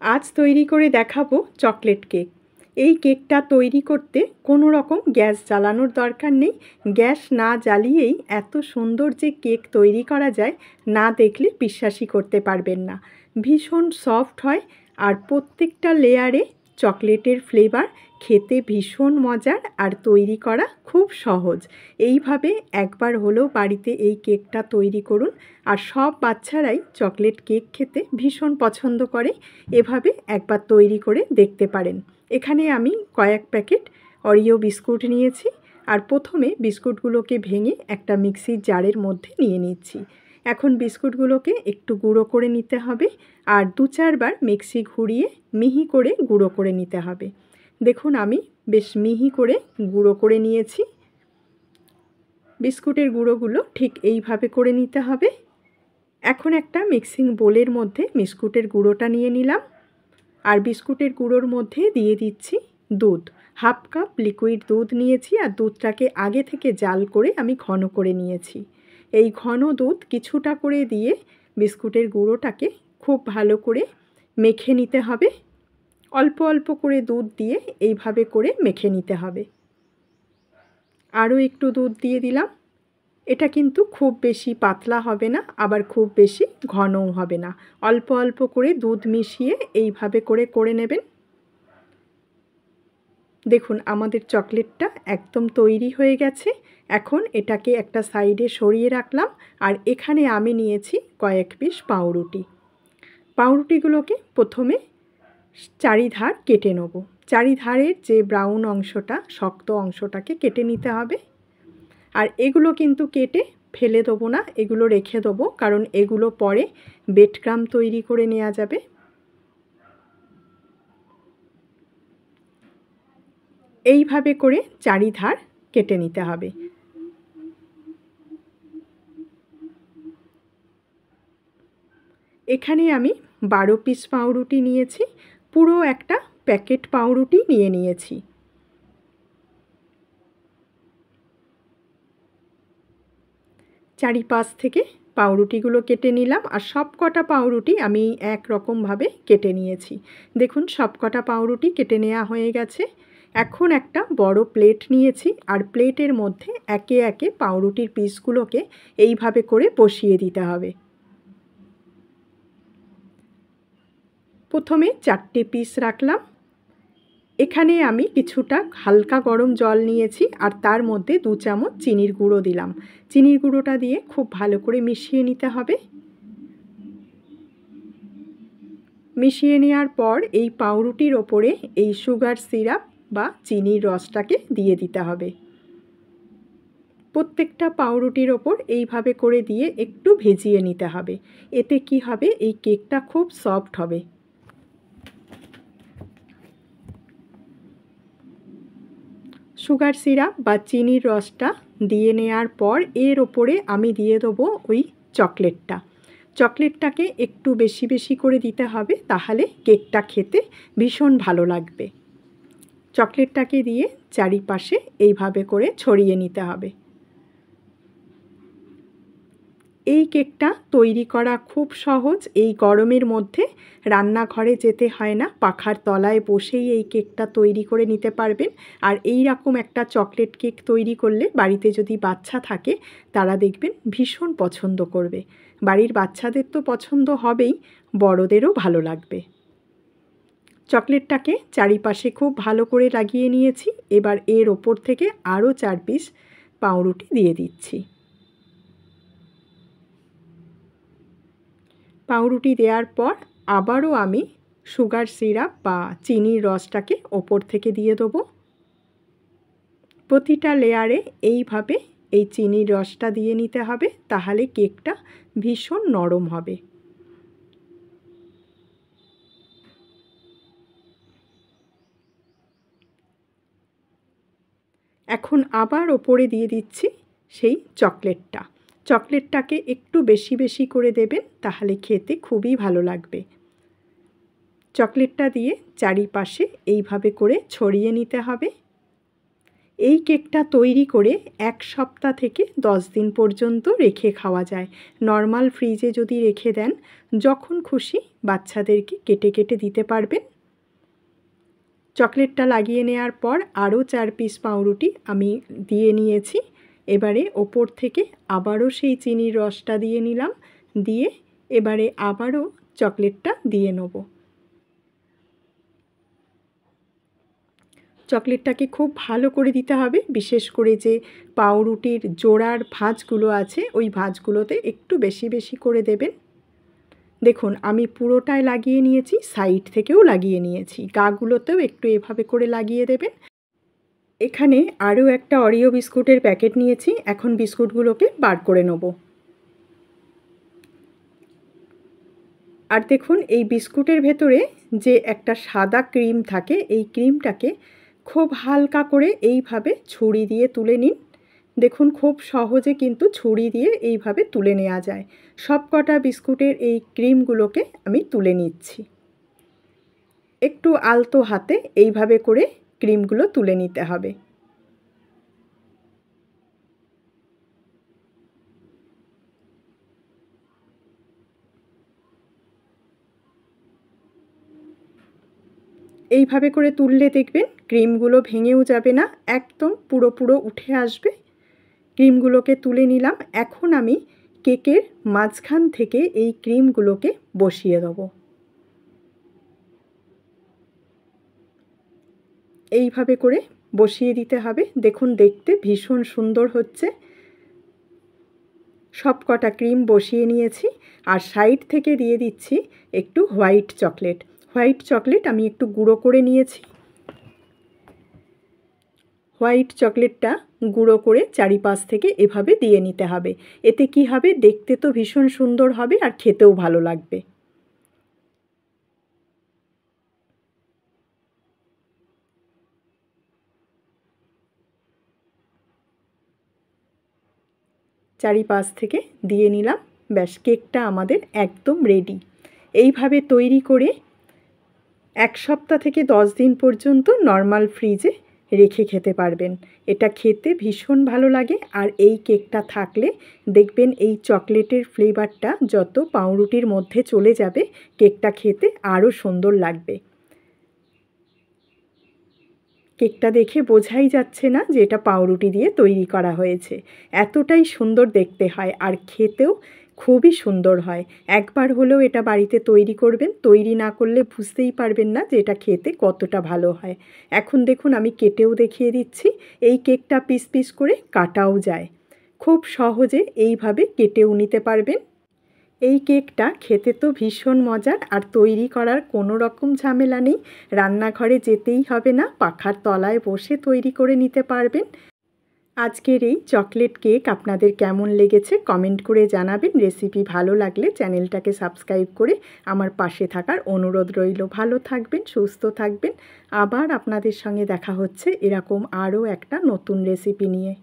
আজ তৈরি করে দেখাবো চকলেট কেক। এই কেকটা তৈরি করতে কোনো রকম গ্যাস জ্বালানোর দরকার নেই। গ্যাস না জ্বালিয়েই এত সুন্দর যে কেক তৈরি করা যায়, না দেখলে বিশ্বাসই করতে পারবেন না। ভীষণ সফট হয় আর প্রত্যেকটা লেয়ারে চকলেটের ফ্লেভার, খেতে ভীষণ মজার আর তৈরি করা খুব সহজ। এইভাবে একবার হলেও বাড়িতে এই কেকটা তৈরি করুন, আর সব বাচ্চারাই চকলেট কেক খেতে ভীষণ পছন্দ করে। এভাবে একবার তৈরি করে দেখতে পারেন। এখানে আমি কয়েক প্যাকেট অরিও বিস্কুট নিয়েছি, আর প্রথমে বিস্কুটগুলোকে ভেঙে একটা মিক্সির জারের মধ্যে নিয়ে নিচ্ছি। এখন বিস্কুটগুলোকে একটু গুঁড়ো করে নিতে হবে, আর 2-4 বার মিক্সি ঘুরিয়ে মিহি করে গুঁড়ো করে নিতে হবে। দেখুন আমি বেশ মিহি করে গুঁড়ো করে নিয়েছি। বিস্কুটের গুঁড়োগুলো ঠিক এইভাবে করে নিতে হবে। এখন একটা মিক্সিং বোলের মধ্যে বিস্কুটের গুঁড়োটা নিয়ে নিলাম, আর বিস্কুটের গুঁড়োর মধ্যে দিয়ে দিচ্ছি দুধ। 1/2 কাপ লিকুইড দুধ নিয়েছি, আর দুধটাকে আগে থেকে জাল করে আমি ঘন করে নিয়েছি। এই ঘন দুধ কিছুটা করে দিয়ে বিস্কুটের গুঁড়োটাকে খুব ভালো করে মেখে নিতে হবে। অল্প অল্প করে দুধ দিয়ে এইভাবে করে মেখে নিতে হবে। আরও একটু দুধ দিয়ে দিলাম। এটা কিন্তু খুব বেশি পাতলা হবে না, আবার খুব বেশি ঘনও হবে না। অল্প অল্প করে দুধ মিশিয়ে এইভাবে করে নেবেন। দেখুন আমাদের চকলেটটা একদম তৈরি হয়ে গেছে। এখন এটাকে একটা সাইডে সরিয়ে রাখলাম, আর এখানে আমি নিয়েছি কয়েক পিস পাউরুটি। পাউরুটিগুলোকে প্রথমে চারিধার কেটে নেব। চারিধারের যে ব্রাউন অংশটা, শক্ত অংশটাকে কেটে নিতে হবে। আর এগুলো কিন্তু কেটে ফেলে দেবো না, এগুলো রেখে দেবো, কারণ এগুলো পরে বেডক্রাম তৈরি করে নেওয়া যাবে। এইভাবে করে চারিধার কেটে নিতে হবে। এখানে আমি 12 পিস পাউরুটি নিয়েছি। পুরো একটা প্যাকেট পাউরুটি নিয়ে নিয়েছি। চারিপাশ থেকে পাউরুটিগুলো কেটে নিলাম, আর সব কটা পাউরুটি আমি একরকমভাবে কেটে নিয়েছি। দেখুন সব কটা পাউরুটি কেটে নেওয়া হয়ে গেছে। এখন একটা বড় প্লেট নিয়েছি, আর প্লেটের মধ্যে একে একে পাউরুটির পিসগুলোকে এইভাবে করে বসিয়ে দিতে হবে। প্রথমে 4টে পিস রাখলাম। এখানে আমি কিছুটা হালকা গরম জল নিয়েছি, আর তার মধ্যে 2 চামচ চিনির গুঁড়ো দিলাম। চিনির গুঁড়োটা দিয়ে খুব ভালো করে মিশিয়ে নিতে হবে। মিশিয়ে নেওয়ার পর এই পাউরুটির ওপরে এই সুগার সিরাপ বা চিনির রসটাকে দিয়ে দিতে হবে। প্রত্যেকটা পাউরুটির ওপর এইভাবে করে দিয়ে একটু ভেজিয়ে নিতে হবে। এতে কি হবে, এই কেকটা খুব সফট হবে। সুগার সিরাপ বা চিনির রসটা দিয়ে নেওয়ার পর এর ওপরে আমি দিয়ে দেবো ওই চকলেটটাকে একটু বেশি বেশি করে দিতে হবে, তাহলে কেকটা খেতে ভীষণ ভালো লাগবে। চকলেটটাকে দিয়ে চারিপাশে এইভাবে করে ছড়িয়ে নিতে হবে। এই কেকটা তৈরি করা খুব সহজ। এই গরমের মধ্যে রান্নাঘরে যেতে হয় না, পাখার তলায় বসেই এই কেকটা তৈরি করে নিতে পারবেন। আর এই রকম একটা চকলেট কেক তৈরি করলে বাড়িতে যদি বাচ্চা থাকে, তারা দেখবেন ভীষণ পছন্দ করবে। বাড়ির বাচ্চাদের তো পছন্দ হবেই, বড়দেরও ভালো লাগবে। চকলেটটাকে চারিপাশে খুব ভালো করে লাগিয়ে নিয়েছি। এবার এর ওপর থেকে আরও 4 পিস পাউরুটি দিয়ে দিচ্ছি। পাউরুটি দেওয়ার পর আবারও আমি সুগার সিরাপ বা চিনির রসটাকে ওপর থেকে দিয়ে দেবো। প্রতিটা লেয়ারে এইভাবে এই চিনির রসটা দিয়ে নিতে হবে, তাহলে কেকটা ভীষণ নরম হবে। এখন আবার ওপরে দিয়ে দিচ্ছি সেই চকলেটটাকে একটু বেশি বেশি করে দেবেন, তাহলে খেতে খুবই ভালো লাগবে। চকলেটটা দিয়ে চারিপাশে এইভাবে করে ছড়িয়ে নিতে হবে। এই কেকটা তৈরি করে 1 সপ্তাহ থেকে 10 দিন পর্যন্ত রেখে খাওয়া যায়। নর্মাল ফ্রিজে যদি রেখে দেন, যখন খুশি বাচ্চাদেরকে কেটে কেটে দিতে পারবেন। চকলেটটা লাগিয়ে নেওয়ার পর আরও 4 পিস পাউরুটি আমি দিয়ে নিয়েছি। এবারে ওপর থেকে আবারও সেই চিনির রসটা দিয়ে নিলাম, দিয়ে এবারে আবারও চকলেটটা দিয়ে নেব। চকলেটটাকে খুব ভালো করে দিতে হবে, বিশেষ করে যে পাউরুটির জোড়ার ভাঁজগুলো আছে ওই ভাঁজগুলোতে একটু বেশি বেশি করে দেবেন। দেখুন আমি পুরোটায় লাগিয়ে নিয়েছি, সাইড থেকেও লাগিয়ে নিয়েছি, গাগুলোতেও একটু এভাবে করে লাগিয়ে দেবেন। এখানে আরও একটা অরিও বিস্কুটের প্যাকেট নিয়েছি, এখন বিস্কুটগুলোকে বার করে নেব। আর দেখুন এই বিস্কুটের ভেতরে যে একটা সাদা ক্রিম থাকে, এই ক্রিমটাকে খুব হালকা করে এইভাবে ছুরি দিয়ে তুলে নিন। দেখুন খুব সহজে কিন্তু ছুরি দিয়ে এইভাবে তুলে নেওয়া যায়। সব কটা বিস্কুটের এই ক্রিমগুলোকে আমি তুলে নিচ্ছি। একটু আলতো হাতে এইভাবে করে ক্রিমগুলো তুলে নিতে হবে। এইভাবে করে তুললে দেখবেন ক্রিমগুলো ভেঙেও যাবে না, একদম পুরো উঠে আসবে। ক্রিমগুলোকে তুলে নিলাম। এখন আমি কেকের মাঝখান থেকে এই ক্রিমগুলোকে বসিয়ে দেব। এইভাবে করে বসিয়ে দিতে হবে। দেখুন দেখতে ভীষণ সুন্দর হচ্ছে। সব কটা ক্রিম বসিয়ে নিয়েছি, আর সাইড থেকে দিয়ে দিচ্ছি একটু হোয়াইট চকলেট। হোয়াইট চকলেট আমি একটু গুঁড়ো করে নিয়েছি। হোয়াইট চকলেটটা গুঁড়ো করে চারিপাশ থেকে এভাবে দিয়ে নিতে হবে। এতে কি হবে, দেখতে তো ভীষণ সুন্দর হবে আর খেতেও ভালো লাগবে। চারিপাশ থেকে দিয়ে নিলাম। ব্যাস, কেকটা আমাদের একদম রেডি। এইভাবে তৈরি করে 1 সপ্তাহ থেকে 10 দিন পর্যন্ত নর্মাল ফ্রিজে রেখে খেতে পারবেন। এটা খেতে ভীষণ ভালো লাগে। আর এই কেকটা থাকলে দেখবেন এই চকলেটের ফ্লেভারটা যত পাউরুটির মধ্যে চলে যাবে, কেকটা খেতে আরও সুন্দর লাগবে। কেকটা দেখে বোঝাই যাচ্ছে না যে এটা পাউরুটি দিয়ে তৈরি করা হয়েছে। এতটাই সুন্দর দেখতে হয় আর খেতেও খুবই সুন্দর হয়। একবার হলেও এটা বাড়িতে তৈরি করবেন, তৈরি না করলে বুঝতেই পারবেন না যে এটা খেতে কতটা ভালো হয়। এখন দেখুন আমি কেটেও দেখিয়ে দিচ্ছি। এই কেকটা পিস পিস করে কাটাও যায়, খুব সহজে এইভাবে কেটেও নিতে পারবেন। এই কেকটা খেতে তো ভীষণ মজার, আর তৈরি করার কোনো রকম ঝামেলা নেই। রান্নাঘরে যেতেই হবে না, পাখার তলায় বসে তৈরি করে নিতে পারবেন। আজকের এই চকলেট কেক আপনাদের কেমন লেগেছে কমেন্ট করে জানাবেন। রেসিপি ভালো লাগলে চ্যানেলটাকে সাবস্ক্রাইব করে আমার পাশে থাকার অনুরোধ রইল। ভালো থাকবেন, সুস্থ থাকবেন। আবার আপনাদের সঙ্গে দেখা হচ্ছে এরকম আরও একটা নতুন রেসিপি নিয়ে।